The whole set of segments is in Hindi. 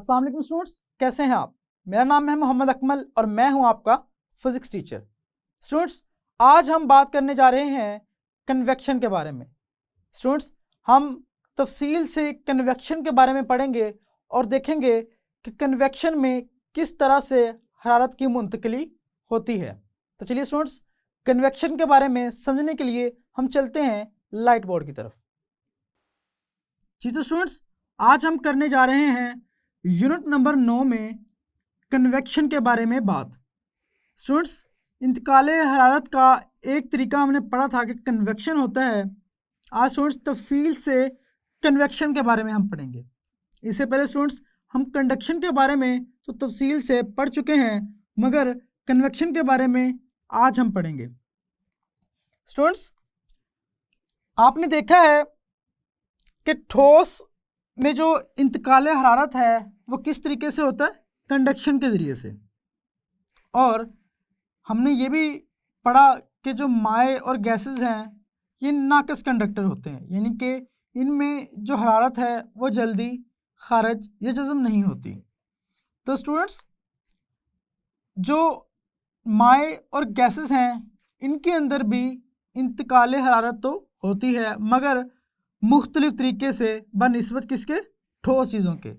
अस्सलाम वालेकुम स्टूडेंट्स, कैसे हैं आप। मेरा नाम है मोहम्मद अकमल और मैं हूं आपका फिजिक्स टीचर। स्टूडेंट्स, आज हम बात करने जा रहे हैं कन्वेक्शन के बारे में। स्टूडेंट्स, हम तफसील से कन्वेक्शन के बारे में पढ़ेंगे और देखेंगे कि कन्वेक्शन में किस तरह से हरारत की मुंतकिली होती है। तो चलिए स्टूडेंट्स, कन्वेक्शन के बारे में समझने के लिए हम चलते हैं लाइट बोर्ड की तरफ। जी तो स्टूडेंट्स, आज हम करने जा रहे हैं यूनिट नंबर 9 में कन्वेक्शन के बारे में बात। स्टूडेंट्स, इंतकाले हरारत का एक तरीका हमने पढ़ा था कि कन्वेक्शन होता है। आज स्टूडेंट्स तफसील से कन्वेक्शन के बारे में हम पढ़ेंगे। इससे पहले स्टूडेंट्स हम कंडक्शन के बारे में तो तफसील से पढ़ चुके हैं, मगर कन्वेक्शन के बारे में आज हम पढ़ेंगे। स्टूडेंट्स, आपने देखा है कि ठोस में जो इंतकाल हरारत है वो किस तरीके से होता है, कंडक्शन के ज़रिए से। और हमने ये भी पढ़ा कि जो माए और गैसेस हैं ये नाकस कंडक्टर होते हैं, यानी कि इनमें जो हरारत है वो जल्दी खारिज या जज़्ब नहीं होती। तो स्टूडेंट्स, जो माए और गैसेस हैं इनके अंदर भी इंतकाल हरारत तो होती है, मगर मुख्तलिफ तरीके से बनिस्बत किसके, ठोस चीज़ों के।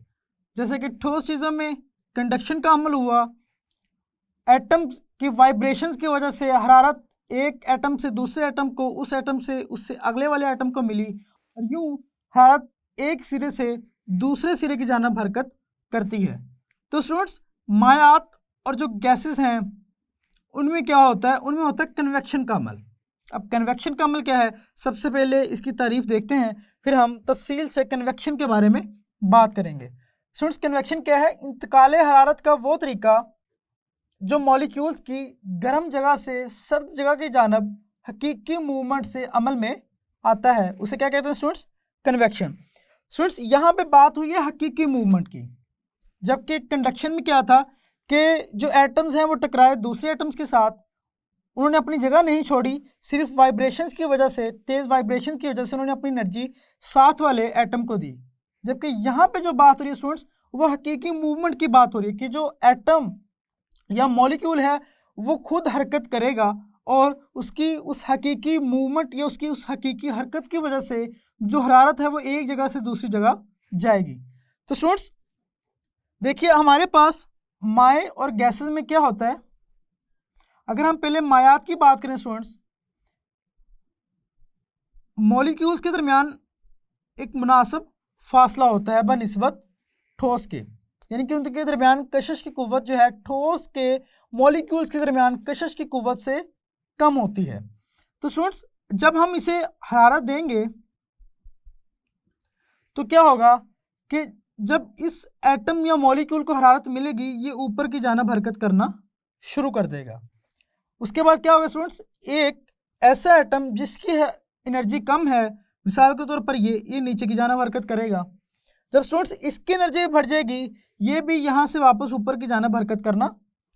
जैसे कि ठोस चीज़ों में कंडक्शन का अमल हुआ, एटम्स की वाइब्रेशंस की वजह से हरारत एक एटम से दूसरे एटम को, उस एटम से उससे अगले वाले एटम को मिली, और यूँ हरारत एक सिरे से दूसरे सिरे की जानिब हरकत करती है। तो स्टूडेंट्स, मायात और जो गैसेस हैं उनमें क्या होता है, उनमें होता है कन्वेक्शन का अमल। अब कन्वेक्शन का अमल क्या है, सबसे पहले इसकी तारीफ देखते हैं, फिर हम तफसील से कन्वेक्शन के बारे में बात करेंगे। स्टूडेंट्स, कन्वेक्शन क्या है, इंतकाल हरारत का वो तरीका जो मॉलिक्यूल्स की गर्म जगह से सर्द जगह की जानिब हकीकी मूवमेंट से अमल में आता है, उसे क्या कहते हैं स्टूडेंट्स, कन्वेक्शन। स्टूडेंट्स, यहाँ पे बात हुई है हकीकी मूवमेंट की, जबकि कंडक्शन में क्या था कि जो एटम्स हैं वो टकराए दूसरे एटम्स के साथ, उन्होंने अपनी जगह नहीं छोड़ी, सिर्फ वाइब्रेशंस की वजह से, तेज़ वाइब्रेशन की वजह से उन्होंने अपनी एनर्जी साथ वाले एटम को दी। जबकि यहाँ पे जो बात हो रही है स्टूडेंट्स, वो हकीकी मूवमेंट की बात हो रही है कि जो एटम या मॉलिक्यूल है वो खुद हरकत करेगा और उसकी उस हकीकी मूवमेंट या उसकी उस हकीकी हरकत की वजह से जो हरारत है वो एक जगह से दूसरी जगह जाएगी। तो स्टूडेंट्स देखिए, हमारे पास माए और गैसेस में क्या होता है। अगर हम पहले मायात की बात करें स्टूडेंट्स, मॉलिक्यूल्स के दरमियान एक मुनासिब फासला होता है बनिस्बत ठोस के, यानी कि उनके दरमियान कशिश की कुव्वत जो है ठोस के मॉलिक्यूल्स के दरमियान कशिश की कुव्वत से कम होती है। तो स्टूडेंट्स, जब हम इसे हरारत देंगे तो क्या होगा कि जब इस एटम या मॉलिक्यूल को हरारत मिलेगी ये ऊपर की जानिब हरकत करना शुरू कर देगा। उसके बाद क्या होगा स्टूडेंट्स, एक ऐसा एटम जिसकी एनर्जी कम है, मिसाल के तौर पर ये नीचे की जानिब हरकत करेगा। जब स्टूडेंट्स इसकी एनर्जी बढ़ जाएगी, ये भी यहाँ से वापस ऊपर की जानिब हरकत करना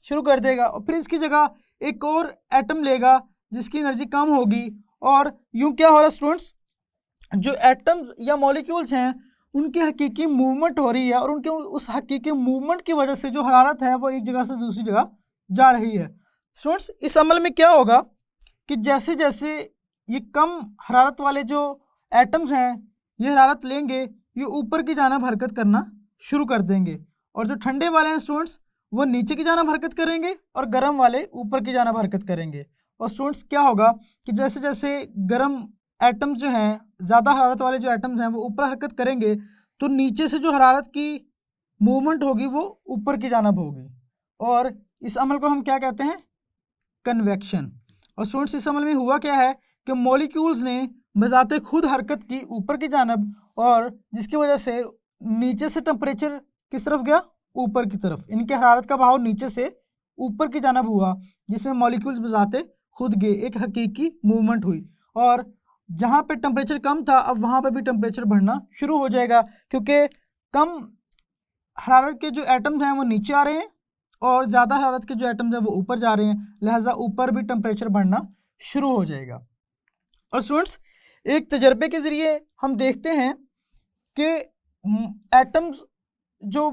शुरू कर देगा, और फिर इसकी जगह एक और एटम लेगा जिसकी एनर्जी कम होगी, और यूँ क्या हो रहा है स्टूडेंट्स, जो एटम्स या मॉलिक्यूल्स हैं उनकी हकीकी मूवमेंट हो रही है, और उनके उस हकीकी मूवमेंट की वजह से जो हरारत है वो एक जगह से दूसरी जगह जा रही है। स्टूडेंट्स, इस अमल में क्या होगा कि जैसे जैसे ये कम हरारत वाले जो एटम्स हैं ये हरारत लेंगे, ये ऊपर की जानिब हरकत करना शुरू कर देंगे, और जो ठंडे वाले हैं स्टूडेंट्स वो नीचे की जानिब हरकत करेंगे और गर्म वाले ऊपर की जानिब हरकत करेंगे। और स्टूडेंट्स क्या होगा कि जैसे जैसे गर्म एटम्स जो हैं, ज़्यादा हरारत वाले जो एटम्स हैं वो ऊपर हरकत करेंगे, तो नीचे से जो हरारत की मूवमेंट होगी वो ऊपर की जानिब होगी, और इस अमल को हम क्या कहते हैं, कन्वेक्शन। और स्टूडेंट्स, इस अमल में हुआ क्या है कि मॉलिक्यूल्स ने बजाते खुद हरकत की ऊपर की जानिब, और जिसकी वजह से नीचे से टेम्परेचर किस तरफ गया, ऊपर की तरफ। इनके हरारत का बहाव नीचे से ऊपर की जानिब हुआ, जिसमें मॉलिक्यूल्स बजाते खुद गए, एक हकीकी मूवमेंट हुई। और जहाँ पे टेम्परेचर कम था अब वहाँ पे भी टेम्परेचर बढ़ना शुरू हो जाएगा, क्योंकि कम हरारत के जो एटम्स हैं वो नीचे आ रहे हैं और ज़्यादा हरारत के जो एटम्स हैं वो ऊपर जा रहे हैं, लिहाजा ऊपर भी टेम्परेचर बढ़ना शुरू हो जाएगा। और स्टूडेंट्स, एक तजर्बे के ज़रिए हम देखते हैं कि एटम्स जो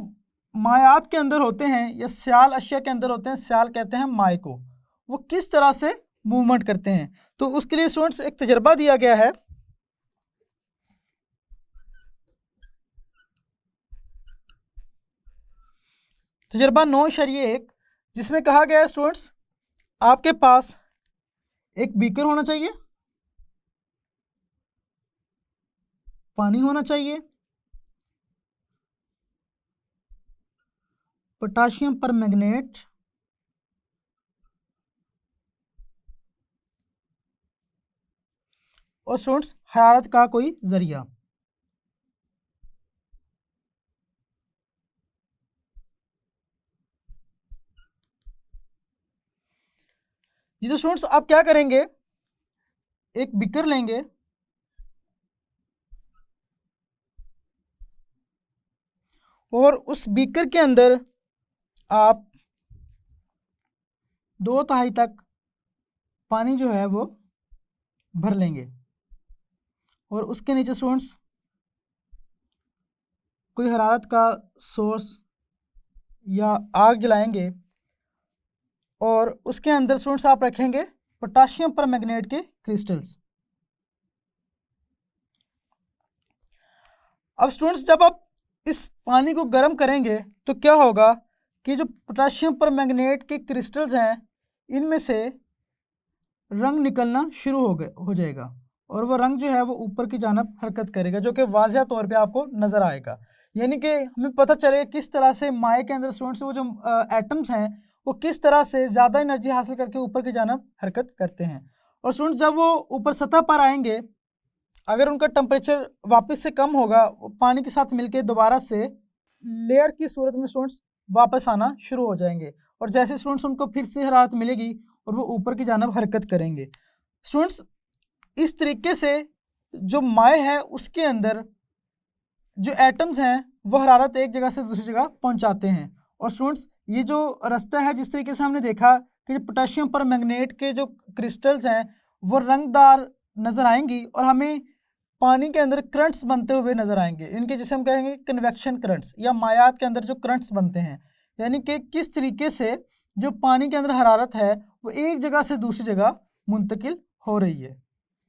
मायात के अंदर होते हैं या स्याल अशिया के अंदर होते हैं, स्याल कहते हैं माय को, वो किस तरह से मूवमेंट करते हैं। तो उसके लिए स्टूडेंट्स एक तजर्बा दिया गया है। तजर्बा 9.1 जिसमें कहा गया है स्टूडेंट्स आपके पास एक बीकर होना चाहिए, पानी होना चाहिए, पोटाशियम परमैंगनेट और स्टूडेंट्स हरारत का कोई जरिया। जी तो स्टूडेंट्स आप क्या करेंगे, एक बीकर लेंगे, और उस बीकर के अंदर आप 2/3 तक पानी जो है वो भर लेंगे, और उसके नीचे स्टूडेंट्स कोई हरारत का सोर्स या आग जलाएंगे, और उसके अंदर स्टूडेंट्स आप रखेंगे पोटाशियम परमैंगनेट के क्रिस्टल्स। अब स्टूडेंट्स जब आप इस पानी को गर्म करेंगे तो क्या होगा कि जो पोटाशियम परमैंगनेट के क्रिस्टल्स हैं इनमें से रंग निकलना शुरू हो जाएगा, और वो रंग जो है वो ऊपर की जानब हरकत करेगा, जो कि वाज़िह तौर पे आपको नज़र आएगा। यानी कि हमें पता चलेगा किस तरह से माय के अंदर स्टूडेंट्स वो जो एटम्स हैं वो किस तरह से ज़्यादा एनर्जी हासिल करके ऊपर की जानब हरकत करते हैं। और स्टूडेंट्स जब वो ऊपर सतह पर आएंगे, अगर उनका टेम्परेचर वापस से कम होगा, वो पानी के साथ मिलके दोबारा से लेयर की सूरत में स्टूडेंट्स वापस आना शुरू हो जाएंगे, और जैसे स्टूडेंट्स उनको फिर से हरारत मिलेगी और वो ऊपर की जानब हरकत करेंगे। स्टूडेंट्स इस तरीके से जो माय है उसके अंदर जो एटम्स हैं वो हरारत एक जगह से दूसरी जगह पहुंचाते हैं। और स्टूडेंट्स ये जो रास्ता है जिस तरीके से हमने देखा कि जो पोटाशियम परमैंगनेट के जो क्रिस्टल्स हैं वो रंगदार नज़र आएंगी, और हमें पानी के अंदर करंट्स बनते हुए नज़र आएंगे, इनके जिसे हम कहेंगे कन्वेक्शन करंट्स, या मायात के अंदर जो करंट्स बनते हैं, यानी कि किस तरीके से जो पानी के अंदर हरारत है वो एक जगह से दूसरी जगह मुंतकिल हो रही है।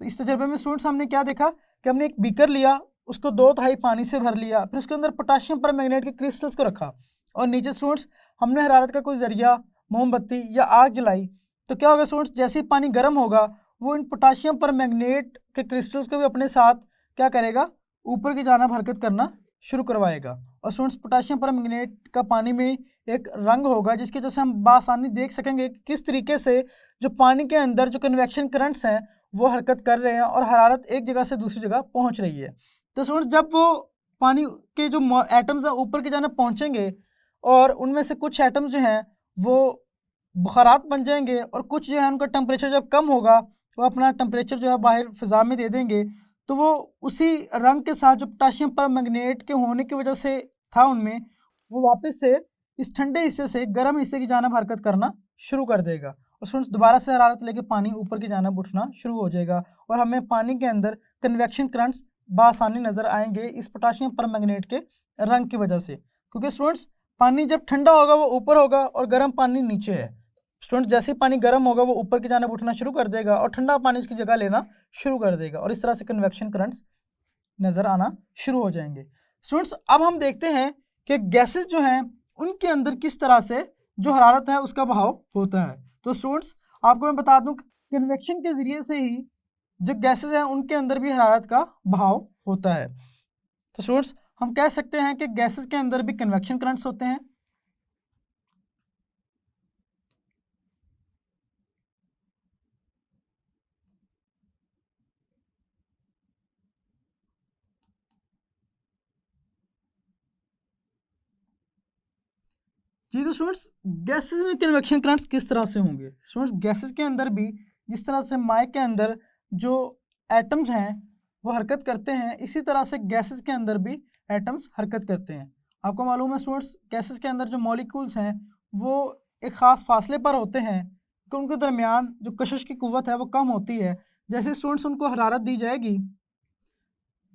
तो इस तजर्बे में स्टूडेंट्स हमने क्या देखा कि हमने एक बीकर लिया, उसको 2/3 पानी से भर लिया, फिर उसके अंदर पोटाशियम परमैंगनेट के क्रिस्टल्स को रखा, और नीचे स्टूडेंट्स हमने हरारत का कोई जरिया, मोमबत्ती या आग जलाई। तो क्या होगा स्टूडेंट्स, जैसे ही पानी गर्म होगा वो इन पोटाशियम परमैंगनेट के क्रिस्टल्स को भी अपने साथ क्या करेगा, ऊपर की जानब हरकत करना शुरू करवाएगा। और स्टूडेंट्स पोटाशियम परमैंगनेट का पानी में एक रंग होगा जिसकी वजह से हम बासानी देख सकेंगे किस तरीके से जो पानी के अंदर जो कन्वेक्शन करंट्स हैं वो हरकत कर रहे हैं और हरारत एक जगह से दूसरी जगह पहुंच रही है। तो स्टूडेंट्स जब वो पानी के जो एटम्स हैं ऊपर की जानब पहुंचेंगे, और उनमें से कुछ एटम्स जो हैं वो बुखारात बन जाएंगे, और कुछ जो है उनका टेम्परेचर जब कम होगा वो अपना टेम्परेचर जो है बाहर फ़िज़ा में दे देंगे, तो वो उसी रंग के साथ जो पोटाशियम परमैंगनेट के होने की वजह से था उनमें, वो वापस से इस ठंडे हिस्से से गर्म हिस्से की जानब हरकत करना शुरू कर देगा, और स्टूडेंट्स दोबारा से हरारत लेके पानी ऊपर की जानब उठना शुरू हो जाएगा, और हमें पानी के अंदर कन्वेक्शन करंट्स बासानी नज़र आएंगे इस पोटाशियम परमैंगनेट के रंग की वजह से। क्योंकि स्टूडेंट्स पानी जब ठंडा होगा वो ऊपर होगा और गर्म पानी नीचे है। स्टूडेंट्स जैसे ही पानी गर्म होगा वो ऊपर की जानब उठना शुरू कर देगा और ठंडा पानी इसकी जगह लेना शुरू कर देगा, और इस तरह से कन्वेक्शन करंट्स नज़र आना शुरू हो जाएंगे। स्टूडेंट्स अब हम देखते हैं कि गैसेस जो हैं उनके अंदर किस तरह से जो हरारत है उसका बहाव होता है। तो स्टूडेंट्स आपको मैं बता दूं कन्वेक्शन के ज़रिए से ही जो गैसेस हैं उनके अंदर भी हरारत का बहाव होता है। तो स्टूडेंट्स हम कह सकते हैं कि गैसेस के अंदर भी कन्वेक्शन करंट्स होते हैं। जी तो स्टूडेंट्स गैसेस में कन्वेक्शन करंट्स किस तरह से होंगे। स्टूडेंट्स गैसेस के अंदर भी जिस तरह से माय के अंदर जो एटम्स हैं वो हरकत करते हैं, इसी तरह से गैसेस के अंदर भी एटम्स हरकत करते हैं। आपको मालूम है स्टूडेंट्स गैसेस के अंदर जो मॉलिक्यूल्स हैं वो एक ख़ास फासले पर होते हैं कि उनके दरमियान जो कशिश की कुव्वत है वो कम होती है। जैसे स्टूडेंट्स उनको हरारत दी जाएगी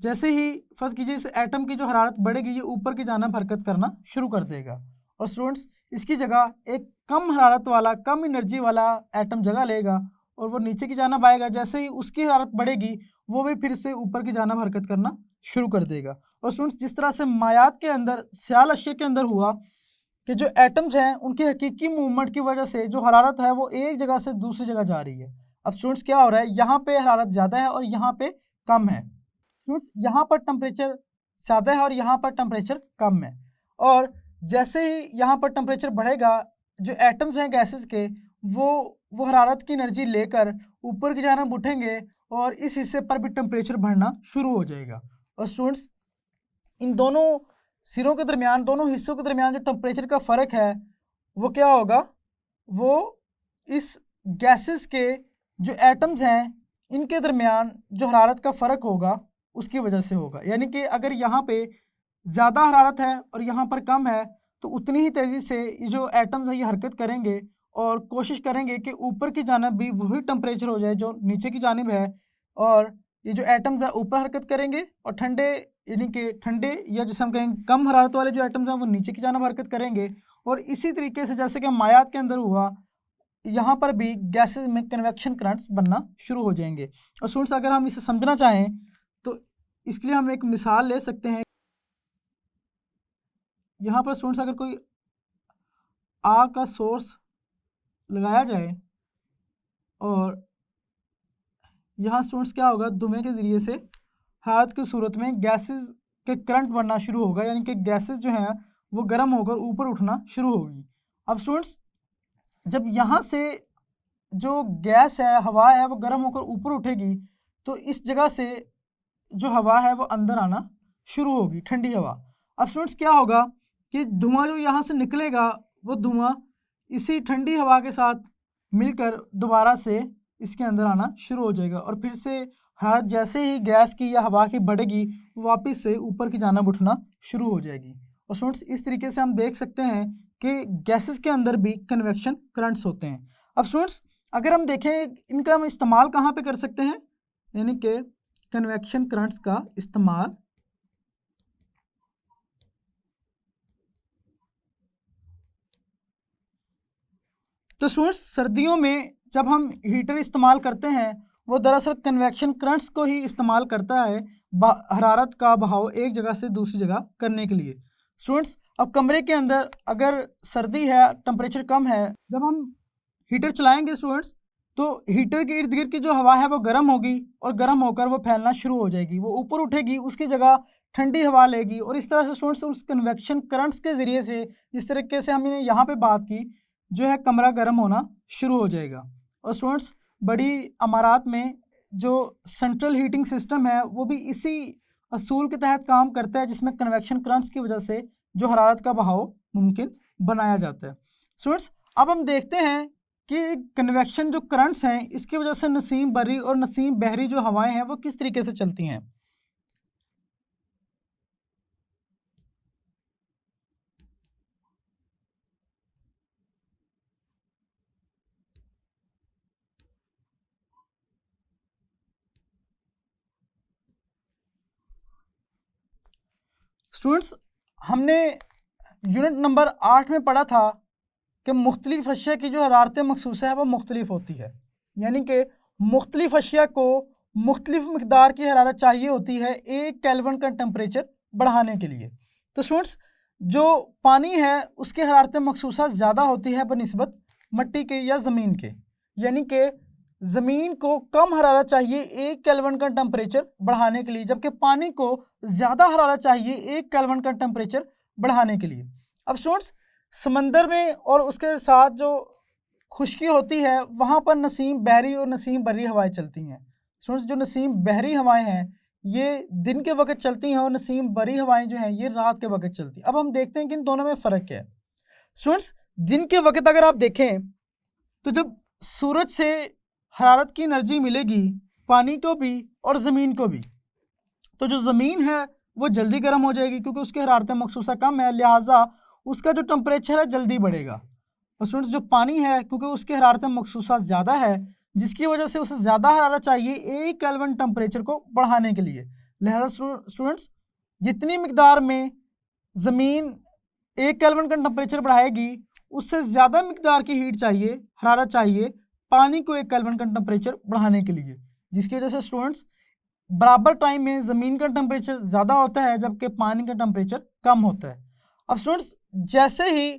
जैसे ही फर्स्ट कीजिए इस एटम की जो हरारत बढ़ेगी ये ऊपर की जानिब हरकत करना शुरू कर देगा और स्टूडेंट्स इसकी जगह एक कम हरारत वाला कम एनर्जी वाला एटम जगह लेगा और वो नीचे की जानिब आएगा। जैसे ही उसकी हरारत बढ़ेगी वो भी फिर से ऊपर की जानिब हरकत करना शुरू कर देगा। और स्टूडेंट्स जिस तरह से मायात के अंदर सियाल अशिया के अंदर हुआ कि जो एटम्स हैं उनकी हकीकी मूवमेंट की वजह से जो हरारत है वो एक जगह से दूसरी जगह जा रही है। अब स्टूडेंट्स क्या हो रहा है, यहाँ पे हरारत ज़्यादा है और यहाँ पे कम है। स्टूडेंट्स यहाँ पर टेम्परेचर ज़्यादा है और यहाँ पर टेम्परेचर कम है। और जैसे ही यहाँ पर टेम्परेचर बढ़ेगा जो एटम्स हैं गैसेस के वो हरारत की एनर्जी लेकर ऊपर की जानिब उठेंगे और इस हिस्से पर भी टेम्परेचर बढ़ना शुरू हो जाएगा। और स्टूडेंट्स इन दोनों सिरों के दरमियान, दोनों हिस्सों के दरमियान जो टेम्परेचर का फ़र्क है वो क्या होगा, वो इस गैसेस के जो एटम्स हैं इनके दरमियान जो हरारत का फ़र्क होगा उसकी वजह से होगा। यानी कि अगर यहाँ पे ज़्यादा हरारत है और यहाँ पर कम है तो उतनी ही तेज़ी से ये जो एटम्स हैं ये हरकत करेंगे और कोशिश करेंगे कि ऊपर की जानिब भी वही टेम्परेचर हो जाए जो नीचे की जानिब है। और ये जो एटम्स हैं ऊपर हरकत करेंगे और ठंडे यानी कि ठंडे या जैसे हम कहेंगे कम हरारत वाले जो एटम्स हैं वो नीचे की जानिब हरकत करेंगे। और इसी तरीके से जैसे कि मायात के अंदर हुआ यहाँ पर भी गैसेस में कन्वेक्शन करंट्स बनना शुरू हो जाएंगे। और स्टूडेंट्स अगर हम इसे समझना चाहें तो इसके लिए हम एक मिसाल ले सकते हैं। यहाँ पर स्टूडेंट्स अगर कोई आग का सोर्स लगाया जाए और यहाँ स्टूडेंट्स क्या होगा, धुएं के ज़रिए से हरारत की सूरत में गैसेस के करंट बनना शुरू होगा, यानी कि गैसेस जो हैं वो गर्म होकर ऊपर उठना शुरू होगी। अब स्टूडेंट्स जब यहाँ से जो गैस है, हवा है, वो गर्म होकर ऊपर उठेगी तो इस जगह से जो हवा है वो अंदर आना शुरू होगी, ठंडी हवा। अब स्टूडेंट्स क्या होगा कि धुआं जो यहाँ से निकलेगा वो धुआं इसी ठंडी हवा के साथ मिलकर दोबारा से इसके अंदर आना शुरू हो जाएगा और फिर से हरारत जैसे ही गैस की या हवा की बढ़ेगी वापस से ऊपर की जानिब उठना शुरू हो जाएगी। और स्टूडेंट्स इस तरीके से हम देख सकते हैं कि गैसेस के अंदर भी कन्वेक्शन करंट्स होते हैं। अब स्टूडेंट्स अगर हम देखें इनका हम इस्तेमाल कहाँ पे कर सकते हैं, यानी कि कन्वेक्शन करंट्स का इस्तेमाल तो स्टूडेंट्स सर्दियों में जब हम हीटर इस्तेमाल करते हैं वो दरअसल कन्वेक्शन करंट्स को ही इस्तेमाल करता है हरारत का बहाव एक जगह से दूसरी जगह करने के लिए। स्टूडेंट्स अब कमरे के अंदर अगर सर्दी है, टेम्परेचर कम है, जब हम हीटर चलाएंगे स्टूडेंट्स तो हीटर के इर्द गिर्द की जो हवा है वो गर्म होगी और गर्म होकर वो फैलना शुरू हो जाएगी, वो ऊपर उठेगी, उसकी जगह ठंडी हवा लेगी और इस तरह से स्टूडेंट्स उस कन्वेक्शन करंट्स के ज़रिए से जिस तरीके से हमने यहाँ पे बात की जो है कमरा गर्म होना शुरू हो जाएगा। और स्टूडेंट्स बड़ी इमारत में जो सेंट्रल हीटिंग सिस्टम है वो भी इसी असूल के तहत काम करता है जिसमें कन्वेक्शन करंट्स की वजह से जो हरारत का बहाव मुमकिन बनाया जाता है। स्टूडेंट्स अब हम देखते हैं कि कन्वेक्शन जो करंट्स हैं इसकी वजह से नसीम बरी और नसीम बहरी जो हवाएं हैं वो किस तरीके से चलती हैं। स्टूडेंट्स हमने यूनिट नंबर 8 में पढ़ा था कि मुख्तलिफ अशिया की जो हरारत मखसूस है वो मुख्तलिफ होती है, यानी कि मुख्तलिफ अशिया को मुख्तलिफ मकदार की हरारत चाहिए होती है 1 केल्विन का टेम्परेचर बढ़ाने के लिए। तो स्टूडेंट्स जो पानी है उसकी हरारत मखसूसा ज़्यादा होती है बनिस्बत मिट्टी के या ज़मीन के, यानी कि ज़मीन को कम हरारत चाहिए 1 केल्विन का टेम्परेचर बढ़ाने के लिए, जबकि पानी को ज़्यादा हरारत चाहिए 1 केल्विन का टेम्परेचर बढ़ाने के लिए। अब स्टूडेंट्स समंदर में और उसके साथ जो खुश्की होती है वहाँ पर नसीम बहरी और नसीम बरी हवाएं चलती हैं। स्टूडेंट्स जो नसीम बहरी हवाएं हैं ये दिन के वक्त चलती हैं और नसीम बरी हवाएं जो हैं ये रात के वक्त चलती हैं। अब हम देखते हैं कि इन दोनों में फ़र्क क्या है। स्टूडेंट्स दिन के वक्त अगर आप देखें तो जब सूरज से हरारत की एनर्जी मिलेगी पानी को भी और ज़मीन को भी, तो जो ज़मीन है वो जल्दी गर्म हो जाएगी क्योंकि उसकी हरारत मखसूसा कम है, लिहाजा उसका जो टेम्परेचर है जल्दी बढ़ेगा। और स्टूडेंट्स जो पानी है क्योंकि उसकी हरारत मखसूसा ज़्यादा है जिसकी वजह से उसे ज़्यादा हरारत चाहिए 1 केल्विन टेम्परेचर को बढ़ाने के लिए, लिहाजा स्टूडेंट्स जितनी मिकदार में ज़मीन 1 केल्विन का टेम्परेचर बढ़ाएगी उससे ज़्यादा मिकदार की हीट चाहिए, हरारत चाहिए पानी को 1 केल्विन का टेम्परेचर बढ़ाने के लिए, जिसकी वजह से स्टूडेंट्स बराबर टाइम में ज़मीन का टेम्परेचर ज़्यादा होता है जबकि पानी का टेम्परेचर कम होता है। अब स्टूडेंट्स जैसे ही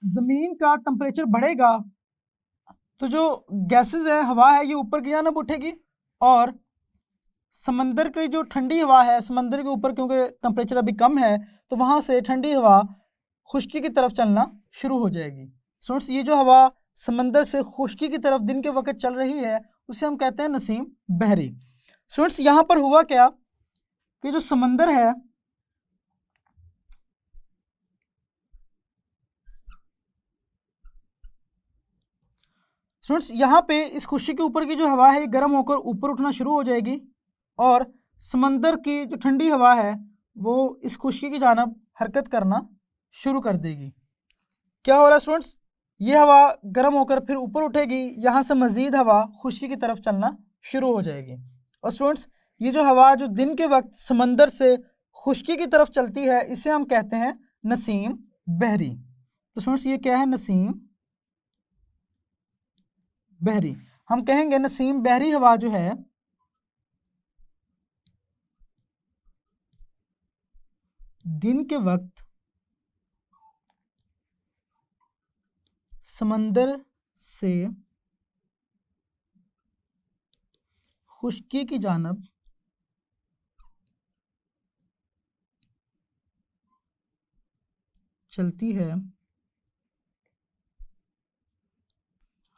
ज़मीन का टेम्परेचर बढ़ेगा तो जो गैसेस है, हवा है, ये ऊपर की जानब उठेगी और समंदर की जो ठंडी हवा है, समंदर के ऊपर क्योंकि टेम्परेचर अभी कम है तो वहाँ से ठंडी हवा खुश्की की तरफ चलना शुरू हो जाएगी। स्टूडेंट्स ये जो हवा समंदर से खुश्की की तरफ दिन के वक्त चल रही है उसे हम कहते हैं नसीम बहरी। स्टूडेंट्स यहाँ पर हुआ क्या कि जो समंदर है स्टूडेंट्स यहाँ पे इस खुश्की के ऊपर की जो हवा है ये गर्म होकर ऊपर उठना शुरू हो जाएगी और समंदर की जो ठंडी हवा है वो इस खुश्की की जानब हरकत करना शुरू कर देगी। क्या हो रहा है स्टूडेंट्स, ये हवा गर्म होकर फिर ऊपर उठेगी, यहाँ से मज़ीद हवा खुश्की की तरफ चलना शुरू हो जाएगी। और स्टूडेंट्स ये जो हवा जो दिन के वक्त समंदर से खुश्की की तरफ चलती है इसे हम कहते हैं नसीम बहरी। तो स्टूडेंट्स ये क्या है, नसीम बहरी। हम कहेंगे नसीम बहरी हवा जो है दिन के वक्त समंदर से खुश्की की जानब चलती है,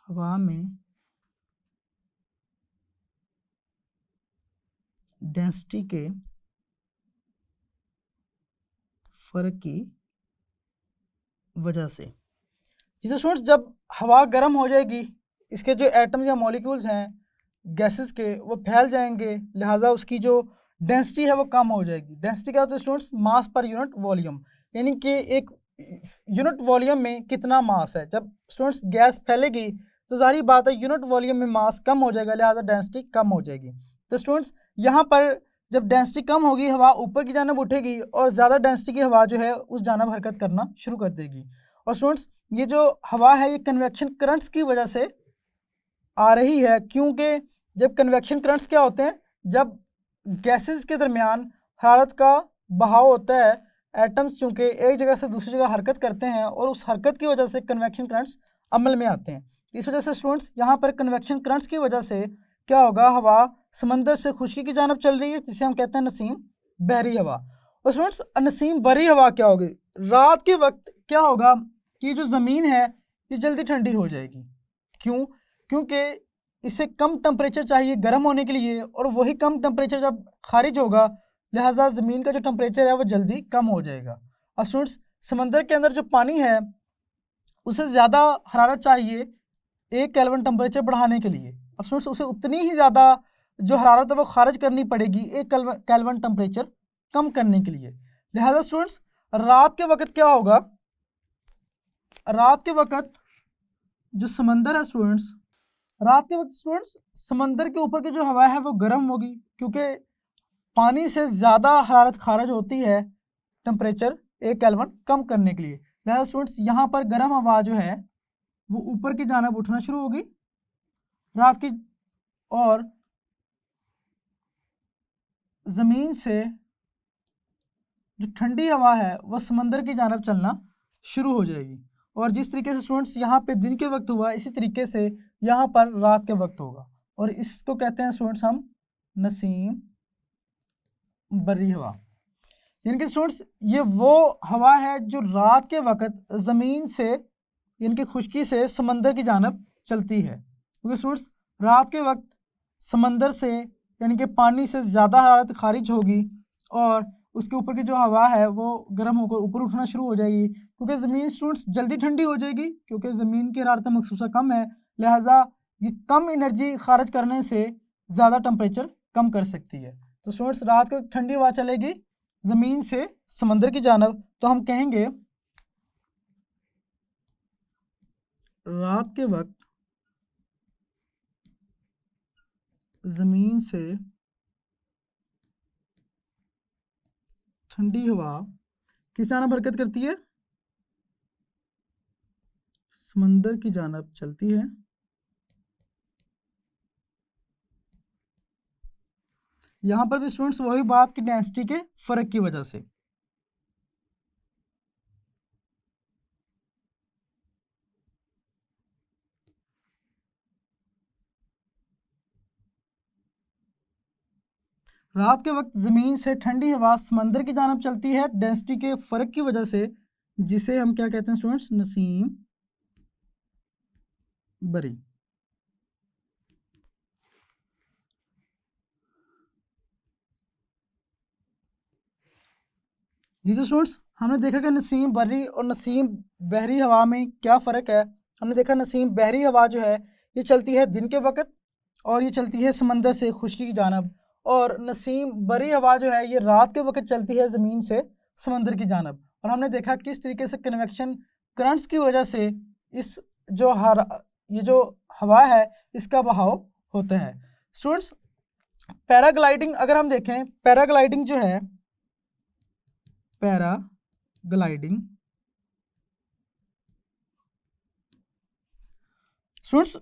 हवा में डेंसिटी के फ़र्क की वजह से। जैसे स्टूडेंट्स जब हवा गर्म हो जाएगी इसके जो एटम या मॉलिक्यूल्स हैं गैसेस के वो फैल जाएंगे, लिहाजा उसकी जो डेंसिटी है वो कम हो जाएगी। डेंसिटी क्या होता है स्टूडेंट्स, मास पर यूनिट वॉल्यूम, यानी कि एक यूनिट वॉल्यूम में कितना मास है। जब स्टूडेंट्स गैस फैलेगी तो जाहिर बात है यूनिट वॉल्यूम में मास कम हो जाएगा, लिहाजा डेंसिटी कम हो जाएगी। तो स्टूडेंट्स यहाँ पर जब डेंसिटी कम होगी हवा ऊपर की जानब उठेगी और ज़्यादा डेंसिटी की हवा जो है उस जानब हरकत करना शुरू कर देगी। और स्टूडेंट्स ये जो हवा है ये कन्वेक्शन करंट्स की वजह से आ रही है, क्योंकि जब कन्वेक्शन करंट्स क्या होते हैं, जब गैसेस के दरमियान हरारत का बहाव होता है, एटम्स चूँकि एक जगह से दूसरी जगह हरकत करते हैं और उस हरकत की वजह से कन्वेक्शन करंट्स अमल में आते हैं। इस वजह से स्टूडेंट्स यहाँ पर कन्वेक्शन करंट्स की वजह से क्या होगा, हवा समंदर से खुश्की की जानब चल रही है जिसे हम कहते हैं नसीम बहरी हवा। और स्टूडेंट्स नसीम बहरी हवा क्या होगी, रात के वक्त क्या होगा कि जो ज़मीन है ये जल्दी ठंडी हो जाएगी। क्यों, क्योंकि इसे कम टेम्परेचर चाहिए गर्म होने के लिए और वही कम टेम्परेचर जब खारिज होगा लिहाजा ज़मीन का जो टेम्परेचर है वो जल्दी कम हो जाएगा। अब स्टूडेंट्स समंदर के अंदर जो पानी है उसे ज़्यादा हरारत चाहिए 1 केल्विन टेम्परेचर बढ़ाने के लिए। अब स्टूडेंट्स उसे उतनी ही ज़्यादा जो हरारत है वो खारिज करनी पड़ेगी 1 केल्विन टेम्परेचर कम करने के लिए। लिहाजा स्टूडेंट्स रात के वक्त क्या होगा, रात के वक्त जो समंदर है स्टूडेंट्स, रात के वक्त स्टूडेंट्स समंदर के ऊपर की जो हवा है वो गर्म होगी, क्योंकि पानी से ज़्यादा हरारत खारिज होती है टेम्परेचर 1 केल्विन कम करने के लिए। लिहाजा स्टूडेंट्स यहाँ पर गर्म हवा जो है वो ऊपर की जानब उठना शुरू होगी रात की, और ज़मीन से जो ठंडी हवा है वह समंदर की जानब चलना शुरू हो जाएगी। और जिस तरीके से स्टूडेंट्स यहाँ पे दिन के वक्त हुआ इसी तरीके से यहाँ पर रात के वक्त होगा, और इसको कहते हैं स्टूडेंट्स हम नसीम बर्री हवा। यानी कि स्टूडेंट्स ये वो हवा है जो रात के वक्त ज़मीन से यानी कि खुश्की से समंदर की जानब चलती है, क्योंकि स्टूडेंट्स रात के वक्त समंदर से यानी कि पानी से ज़्यादा हरारत खारिज होगी और उसके ऊपर की जो हवा है वो गर्म होकर ऊपर उठना शुरू हो जाएगी, क्योंकि ज़मीन स्टूडेंट्स जल्दी ठंडी हो जाएगी क्योंकि ज़मीन की हरारत मखसूसा कम है, लिहाजा ये कम एनर्जी खारिज करने से ज़्यादा टेम्परेचर कम कर सकती है। तो स्टूडेंट्स रात को ठंडी हवा चलेगी ज़मीन से समंदर की जानब, तो हम कहेंगे रात के वक्त ज़मीन से ठंडी हवा किस जानब हरकत करती है? समंदर की जानब चलती है। यहां पर भी स्टूडेंट्स वही बात की डेंसिटी के फर्क की वजह से। रात के वक्त ज़मीन से ठंडी हवा समंदर की जानब चलती है डेंसिटी के फ़र्क की वजह से, जिसे हम क्या कहते हैं स्टूडेंट्स? नसीम बरी। जी तो स्टूडेंट्स, हमने देखा कि नसीम बरी और नसीम बहरी हवा में क्या फ़र्क है। हमने देखा नसीम बहरी हवा जो है ये चलती है दिन के वक्त और ये चलती है समंदर से खुश्की की जानब, और नसीम बरी हवा जो है ये रात के वक्त चलती है ज़मीन से समंदर की जानब। और हमने देखा किस तरीके से कन्वेक्शन करंट्स की वजह से इस ये जो हवा है इसका बहाव होता है। स्टूडेंट्स, पैराग्लाइडिंग अगर हम देखें, पैराग्लाइडिंग जो है, पैराग्लाइडिंग स्टूडेंट्स,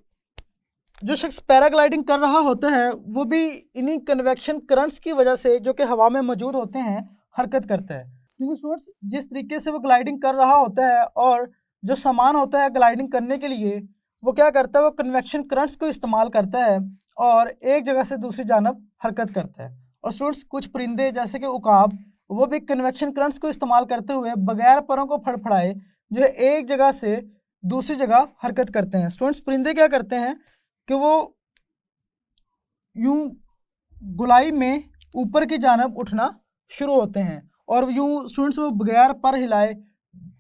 जो शख्स पैराग्लाइडिंग कर रहा होता है वो भी इन्हीं कन्वेक्शन करंट्स की वजह से जो कि हवा में मौजूद होते हैं हरकत करता है। क्योंकि स्टूडेंट्स जिस तरीके से वो ग्लाइडिंग कर रहा होता है और जो सामान होता है ग्लाइडिंग करने के लिए वो क्या करता है, वो कन्वेक्शन करंट्स को इस्तेमाल करता है और एक जगह से दूसरी जानब हरकत करता है। और स्टूडेंट्स कुछ परिंदे जैसे कि उकाब, वो भी कन्वेक्शन करंट्स को इस्तेमाल करते हुए बगैर परों को फड़फड़ाए जो है एक जगह से दूसरी जगह हरकत करते हैं। स्टूडेंट्स परिंदे क्या करते हैं कि वो यूं गुलाई में ऊपर की जानब उठना शुरू होते हैं और यूं स्टूडेंट्स वो बगैर पर हिलाए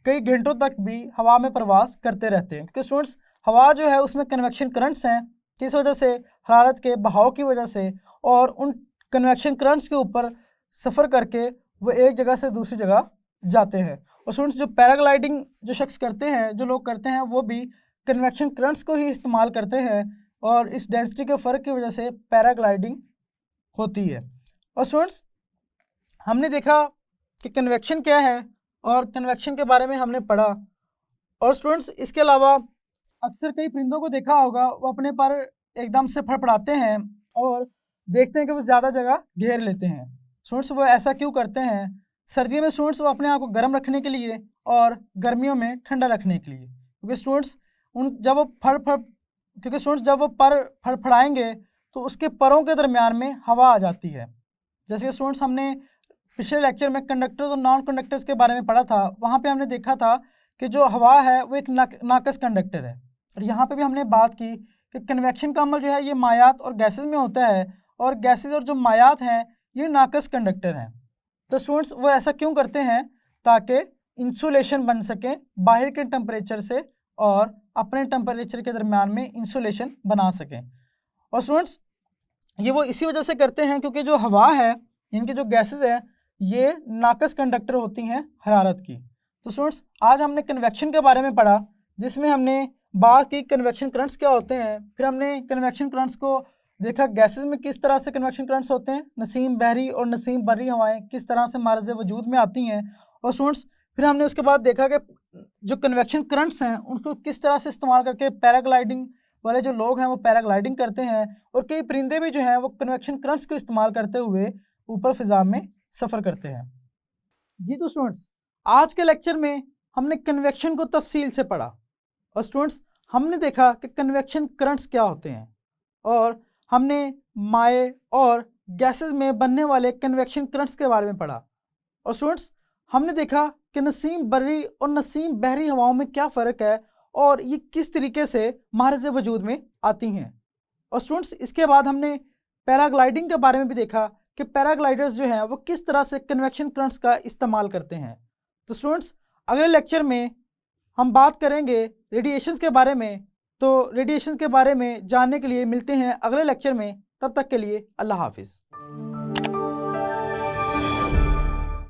कई घंटों तक भी हवा में प्रवास करते रहते हैं। क्योंकि स्टूडेंट्स हवा जो है उसमें कन्वेक्शन करंट्स हैं, किस वजह से? हरारत के बहाव की वजह से, और उन कन्वेक्शन करंट्स के ऊपर सफ़र करके वो एक जगह से दूसरी जगह जाते हैं। और स्टूडेंट्स जो पैराग्लाइडिंग जो शख्स करते हैं, जो लोग करते हैं, वो भी कन्वेक्शन करंट्स को ही इस्तेमाल करते हैं और इस डेंसिटी के फ़र्क की वजह से पैराग्लाइडिंग होती है। और स्टूडेंट्स हमने देखा कि कन्वेक्शन क्या है और कन्वेक्शन के बारे में हमने पढ़ा। और स्टूडेंट्स इसके अलावा अक्सर कई परिंदों को देखा होगा वो अपने पर एकदम से फड़फड़ाते हैं और देखते हैं कि वो ज़्यादा जगह घेर लेते हैं। स्टूडेंट्स वो ऐसा क्यों करते हैं? सर्दियों में स्टूडेंट्स वो अपने आप को गर्म रखने के लिए और गर्मियों में ठंडा रखने के लिए। क्योंकि स्टूडेंट्स जब वो पर फड़फड़ाएंगे तो उसके परों के दरमियान में हवा आ जाती है। जैसे कि स्टूडेंट्स हमने पिछले लेक्चर में कंडक्टर्स और नॉन कंडक्टर्स के बारे में पढ़ा था, वहाँ पे हमने देखा था कि जो हवा है वो एक नाकस कंडक्टर है। और यहाँ पे भी हमने बात की कि कन्वेक्शन का अमल जो है ये मायात और गैसेस में होता है और गैसेस और जो मायात हैं ये नाकस कंडक्टर हैं। तो स्टूडेंट्स वो ऐसा क्यों करते हैं? ताकि इंसुलेशन बन सके बाहर के टेम्परेचर से और अपने टेम्परेचर के दरमियान में इंसुलेशन बना सकें। और स्टूडेंट्स ये वो इसी वजह से करते हैं क्योंकि जो हवा है, इनकी जो गैसेस हैं ये नाकस कंडक्टर होती हैं हरारत की। तो स्टूडेंट्स आज हमने कन्वेक्शन के बारे में पढ़ा, जिसमें हमने बात की कन्वेक्शन करंट्स क्या होते हैं, फिर हमने कन्वेक्शन करंट्स को देखा गैसेस में किस तरह से कन्वेक्शन करंट्स होते हैं, नसीम बहरी और नसीम बरी हवाएं किस तरह से मारज़ वजूद में आती हैं। और स्टूडेंट्स फिर हमने उसके बाद देखा कि जो कन्वेक्शन करंट्स हैं उनको किस तरह से इस्तेमाल करके पैराग्लाइडिंग वाले जो लोग हैं वो पैराग्लाइडिंग करते हैं, और कई परिंदे भी जो हैं वो कन्वेक्शन करंट्स को इस्तेमाल करते हुए ऊपर फिजा में सफ़र करते हैं। जी तो स्टूडेंट्स आज के लेक्चर में हमने कन्वेक्शन को तफसील से पढ़ा और स्टूडेंट्स हमने देखा कि कन्वेक्शन करंट्स क्या होते हैं और हमने माए और गैसेस में बनने वाले कन्वेक्शन करंट्स के बारे में पढ़ा। और स्टूडेंट्स हमने देखा कि नसीम बरी और नसीम बहरी हवाओं में क्या फ़र्क है और ये किस तरीके से मारज़ वजूद में आती हैं। और स्टूडेंट्स इसके बाद हमने पैराग्लाइडिंग के बारे में भी देखा कि पैराग्लाइडर्स जो हैं वो किस तरह से कन्वेक्शन करंट्स का इस्तेमाल करते हैं। तो स्टूडेंट्स अगले लेक्चर में हम बात करेंगे रेडिएशंस के बारे में। तो रेडिएशंस के बारे में जानने के लिए मिलते हैं अगले लेक्चर में। तब तक के लिए अल्लाह हाफिज़।